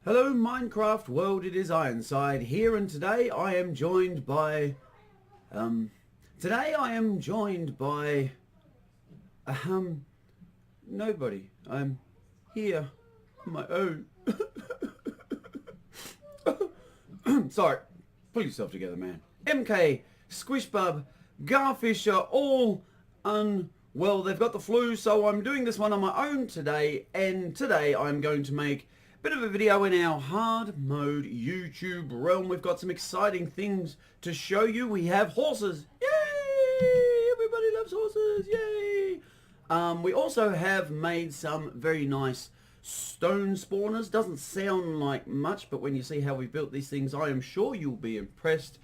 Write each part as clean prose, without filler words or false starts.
Hello Minecraft world, it is Ironside here, and today I am joined by nobody. I'm here on my own. Sorry, pull yourself together, man. MK, Squishbub, Garfisher, all unwell. They've got the flu, so I'm doing this one on my own today, and today I'm going to make bit of a video in our hard mode YouTube realm. We've got some exciting things to show you. We have horses. Yay! Everybody loves horses. Yay! We also have made some very nice stone spawners. Doesn't sound like much, but when you see how we built these things, I am sure you'll be impressed.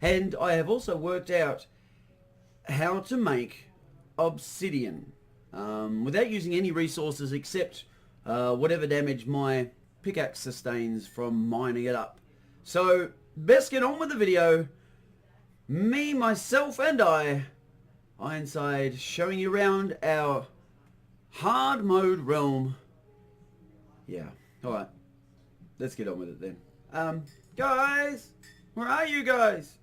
And I have also worked out how to make obsidian without using any resources except whatever damage my pickaxe sustains from mining it up. So best get on with the video. Me, myself and Ironside, showing you around our hard mode realm. Yeah, alright, let's get on with it then. Guys, where are you guys?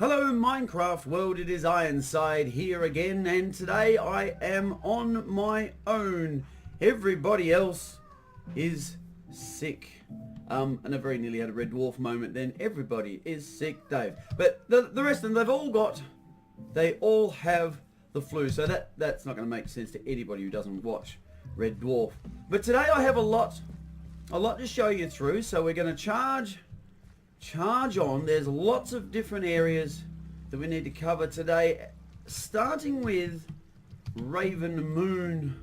Hello Minecraft world, it is Ironside here again, and today I am on my own. Everybody else is sick. And I very nearly had a red dwarf moment then. Everybody is sick, Dave. But the rest of them, they all have the flu. So that's not going to make sense to anybody who doesn't watch Red Dwarf. But today I have a lot to show you through. So we're going to charge on. There's lots of different areas that we need to cover today, starting with Raven Moon.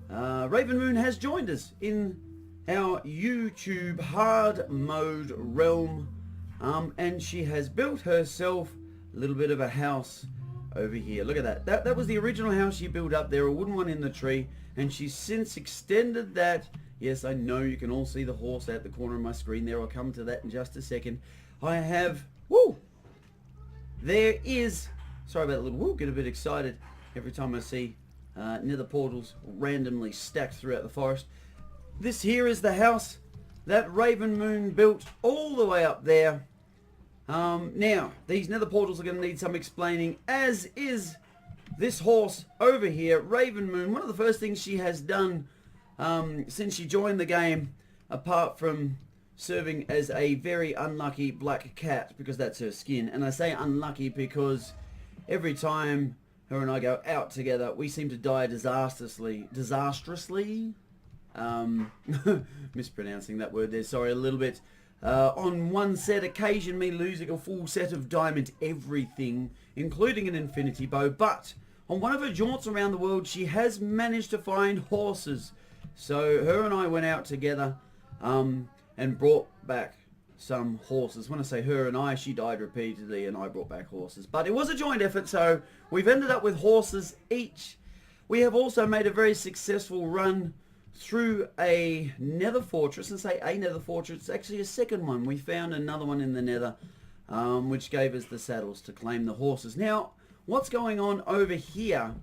Raven Moon has joined us in our YouTube hard mode realm, and she has built herself a little bit of a house over here. Look at that. That was the original house she built up there, a wooden one in the tree, and she's since extended that. Yes, I know you can all see the horse at the corner of my screen there. I'll come to that in just a second. I have, there is, sorry about that little woo, get a bit excited every time I see nether portals randomly stacked throughout the forest. This here is the house that Raven Moon built all the way up there. Now, these nether portals are going to need some explaining, as is this horse over here. Raven Moon, one of the first things she has done since she joined the game, apart from serving as a very unlucky black cat, because that's her skin, and I say unlucky because every time her and I go out together, we seem to die disastrously. Mispronouncing that word there, sorry, a little bit. On one set occasion, me losing a full set of diamond everything, including an infinity bow, but on one of her jaunts around the world, she has managed to find horses. So her and I went out together and brought back some horses. When I say her and I, she died repeatedly and I brought back horses. But it was a joint effort, so we've ended up with horses each. We have also made a very successful run through a nether fortress. And say a nether fortress, it's actually a second one. We found another one in the nether, which gave us the saddles to claim the horses. Now, what's going on over here?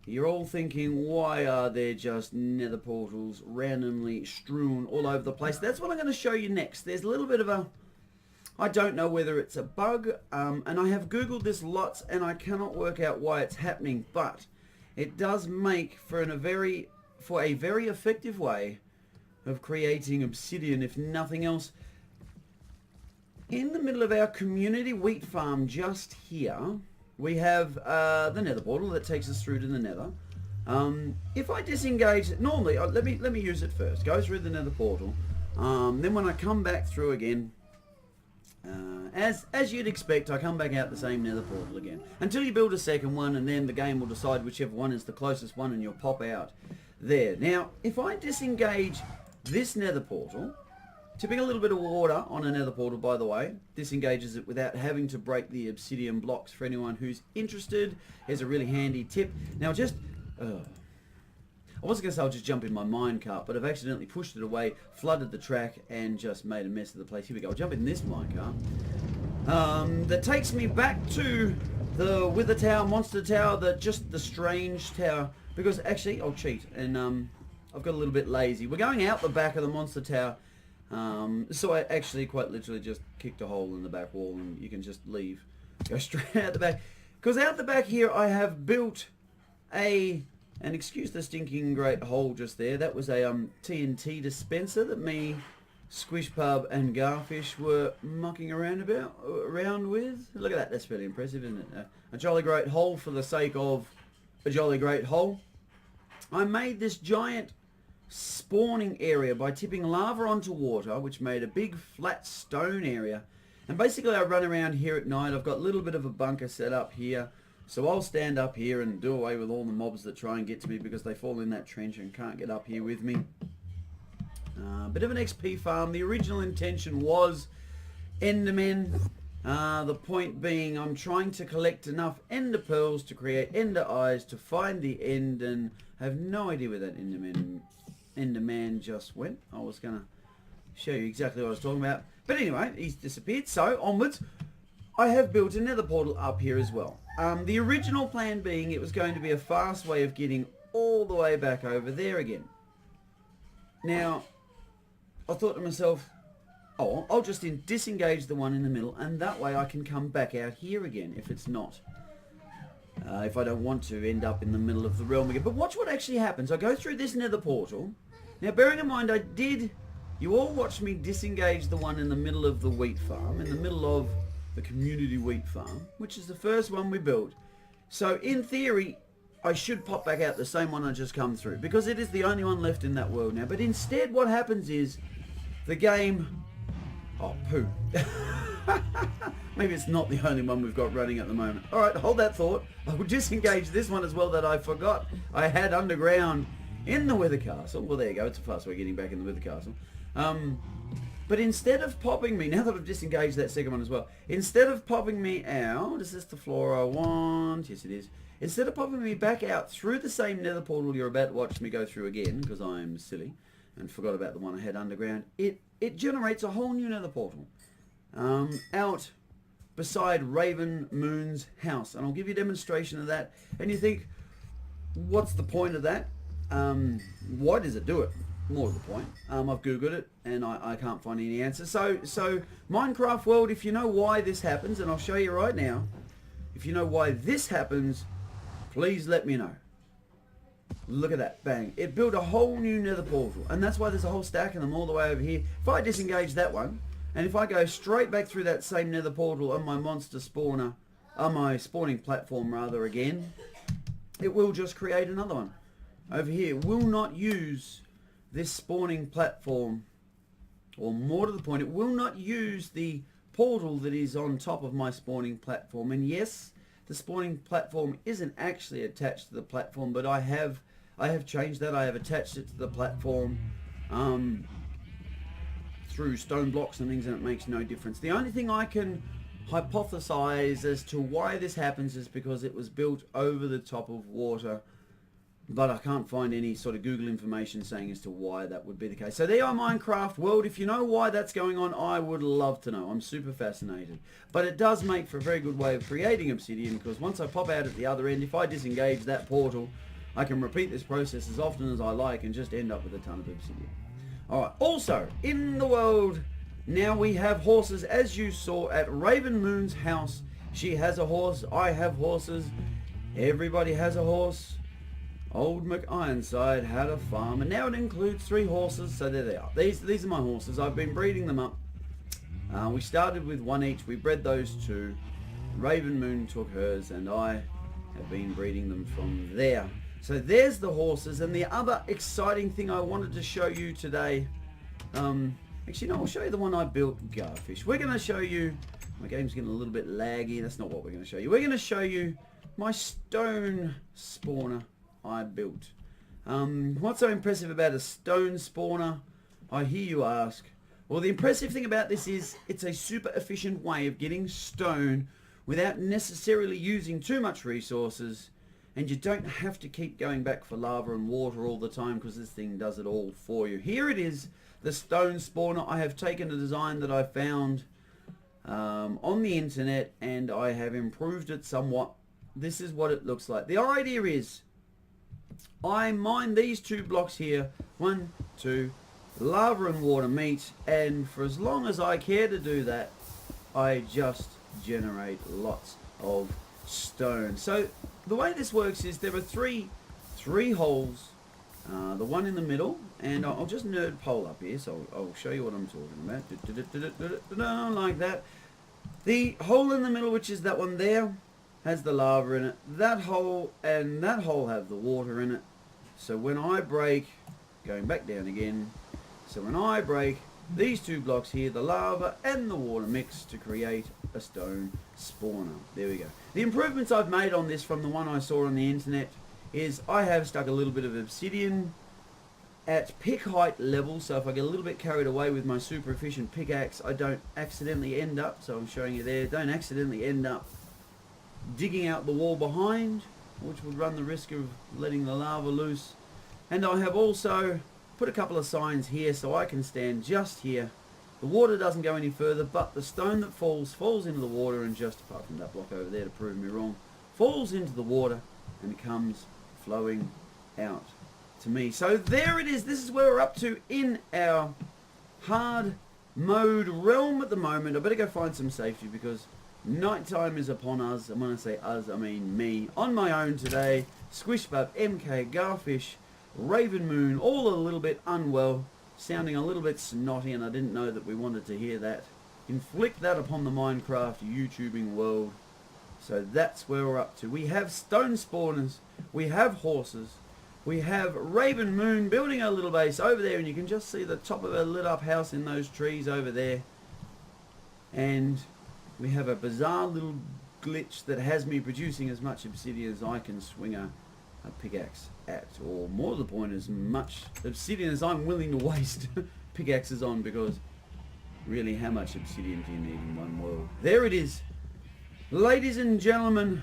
You're all thinking, why are there just nether portals randomly strewn all over the place? That's what I'm going to show you next. There's a little bit of a, I don't know whether it's a bug, and I have googled this lots and I cannot work out why it's happening, but it does make for a very effective way of creating obsidian, if nothing else. In the middle of our community wheat farm just here, we have the nether portal that takes us through to the nether. If I disengage it, normally, let me use it first. Go through the nether portal. Then when I come back through again, as you'd expect, I come back out the same nether portal again. Until you build a second one, and then the game will decide whichever one is the closest one and you'll pop out there. Now, if I disengage this nether portal, tipping a little bit of water on a nether portal, by the way, disengages it without having to break the obsidian blocks. For anyone who's interested, here's a really handy tip. Now just, I was going to say I'll just jump in my minecart, but I've accidentally pushed it away, flooded the track, and just made a mess of the place. Here we go, I'll jump in this minecart. That takes me back to the Wither Tower, Monster Tower, the strange tower, because actually, I'll cheat, and I've got a little bit lazy. We're going out the back of the monster tower. So I actually quite literally just kicked a hole in the back wall, and you can just leave. Go straight out the back. Because out the back here I have built and excuse the stinking great hole just there, that was a TNT dispenser that me, Squish Pub and Garfish were mucking around with. Look at that, that's pretty impressive, isn't it? A jolly great hole for the sake of a jolly great hole. I made this giant spawning area by tipping lava onto water, which made a big flat stone area. And basically I run around here at night. I've got a little bit of a bunker set up here, so I'll stand up here and do away with all the mobs that try and get to me because they fall in that trench and can't get up here with me. Bit of an XP farm. The original intention was Endermen. The point being I'm trying to collect enough Ender Pearls to create Ender Eyes to find the end, and I have no idea where that Enderman just went. I was going to show you exactly what I was talking about. But anyway, he's disappeared. So, onwards. I have built a nether portal up here as well. The original plan being it was going to be a fast way of getting all the way back over there again. Now, I thought to myself, oh, I'll just disengage the one in the middle, and that way I can come back out here again if it's not. If I don't want to end up in the middle of the realm again. But watch what actually happens. I go through this nether portal. Now, bearing in mind, you all watched me disengage the one in the middle of the wheat farm, in the middle of the community wheat farm, which is the first one we built. So, in theory, I should pop back out the same one I just come through, because it is the only one left in that world now. But instead, what happens is, the game... Oh, poo. Maybe it's not the only one we've got running at the moment. Alright, hold that thought. I will disengage this one as well that I forgot I had underground in the Wither Castle. Well, there you go. It's a fast way of getting back in the Wither Castle. But instead of popping me, now that I've disengaged that second one as well, instead of popping me out, is this the floor I want? Yes, it is. Instead of popping me back out through the same nether portal you're about to watch me go through again, because I'm silly and forgot about the one I had underground, it generates a whole new nether portal out beside Raven Moon's house. And I'll give you a demonstration of that. And you think, what's the point of that? Why does it do it? More to the point. I've Googled it and I can't find any answer. So Minecraft World, if you know why this happens, and I'll show you right now, if you know why this happens, please let me know. Look at that, bang. It built a whole new nether portal, and that's why there's a whole stack of them all the way over here. If I disengage that one, and if I go straight back through that same nether portal on my monster spawner, on my spawning platform rather again, it will just create another one. Over here, it will not use this spawning platform, or more to the point, it will not use the portal that is on top of my spawning platform. And yes, the spawning platform isn't actually attached to the platform, but I have changed that. I have attached it to the platform through stone blocks and things, and it makes no difference. The only thing I can hypothesize as to why this happens is because it was built over the top of water, but I can't find any sort of Google information saying as to why that would be the case. So there you are, Minecraft World. If you know why that's going on, I would love to know. I'm super fascinated. But it does make for a very good way of creating obsidian, because once I pop out at the other end, if I disengage that portal, I can repeat this process as often as I like and just end up with a ton of obsidian. Alright, also, in the world, now we have horses, as you saw at Raven Moon's house. She has a horse, I have horses, everybody has a horse. Old McIronside had a farm, and now it includes 3 horses, so there they are. These are my horses. I've been breeding them up. We started with 1 each. We bred those 2. Raven Moon took hers, and I have been breeding them from there. So there's the horses, and the other exciting thing I wanted to show you today, actually no, I'll show you the one I built, Garfish. We're going to show you, my game's getting a little bit laggy, that's not what we're going to show you. We're going to show you my stone spawner I built. What's so impressive about a stone spawner, I hear you ask? Well, the impressive thing about this is it's a super efficient way of getting stone without necessarily using too much resources, and you don't have to keep going back for lava and water all the time, because this thing does it all for you. Here it is, the stone spawner. I have taken a design that I found on the internet, and I have improved it somewhat. This is what it looks like. The idea is, I mine these 2 blocks here. 1, 2, lava and water meet, and for as long as I care to do that, I just generate lots of stone. So the way this works is there are three holes, the one in the middle, and I'll just nerd pole up here, so I'll show you what I'm talking about. Like that. The hole in the middle, which is that one there, has the lava in it. That hole and that hole have the water in it. So when I break, going back down again, so when I break these 2 blocks here, the lava and the water mix to create a stone spawner. There we go. The improvements I've made on this from the one I saw on the internet is I have stuck a little bit of obsidian at pick height level, so if I get a little bit carried away with my super efficient pickaxe, I don't accidentally end up, so I'm showing you there, don't accidentally end up digging out the wall behind, which would run the risk of letting the lava loose. And I have also put a couple of signs here so I can stand just here. The water doesn't go any further, but the stone that falls into the water, and just apart from that block over there to prove me wrong, falls into the water and comes flowing out to me. So there it is. This is where we're up to in our hard mode realm at the moment. I better go find some safety because nighttime is upon us. And when I say us, I mean me. On my own today. Squishbub, MK, Garfish, Raven Moon, all a little bit unwell, sounding a little bit snotty, and I didn't know that we wanted to hear that. Inflict that upon the Minecraft YouTubing world. So that's where we're up to. We have stone spawners, we have horses, we have Raven Moon building her little base over there, and you can just see the top of her lit up house in those trees over there. And we have a bizarre little glitch that has me producing as much obsidian as I can swing a pickaxe at, or more to the point, as much obsidian as I'm willing to waste pickaxes on, because really, how much obsidian do you need in one world? There it is. Ladies and gentlemen,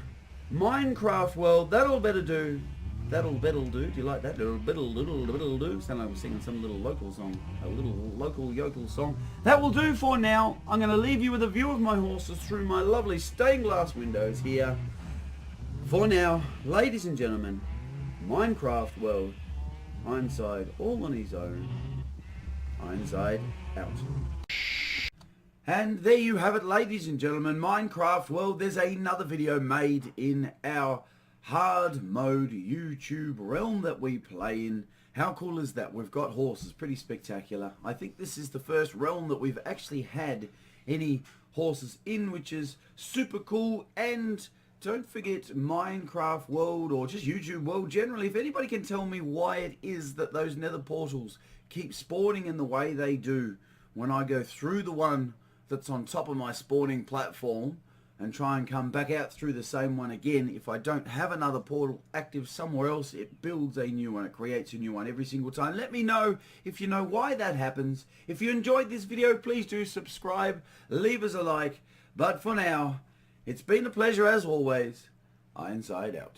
Minecraft world, that'll better do. That'll do. Do you like that? That'll do. Sound like I'm singing some little local song. A little local yokel song. That will do for now. I'm going to leave you with a view of my horses through my lovely stained glass windows here. For now, ladies and gentlemen, Minecraft world, Ironside all on his own. Ironside out. And there you have it, ladies and gentlemen, Minecraft world. There's another video made in our hard mode YouTube realm that we play in. How cool is that? We've got horses, pretty spectacular. I think this is the first realm that we've actually had any horses in, which is super cool. And don't forget Minecraft world, or just YouTube world generally, if anybody can tell me why it is that those nether portals keep spawning in the way they do when I go through the one that's on top of my spawning platform and try and come back out through the same one again. If I don't have another portal active somewhere else, it builds a new one. It creates a new one every single time. Let me know if you know why that happens. If you enjoyed this video, please do subscribe, leave us a like. But for now, it's been a pleasure as always. Ironside out.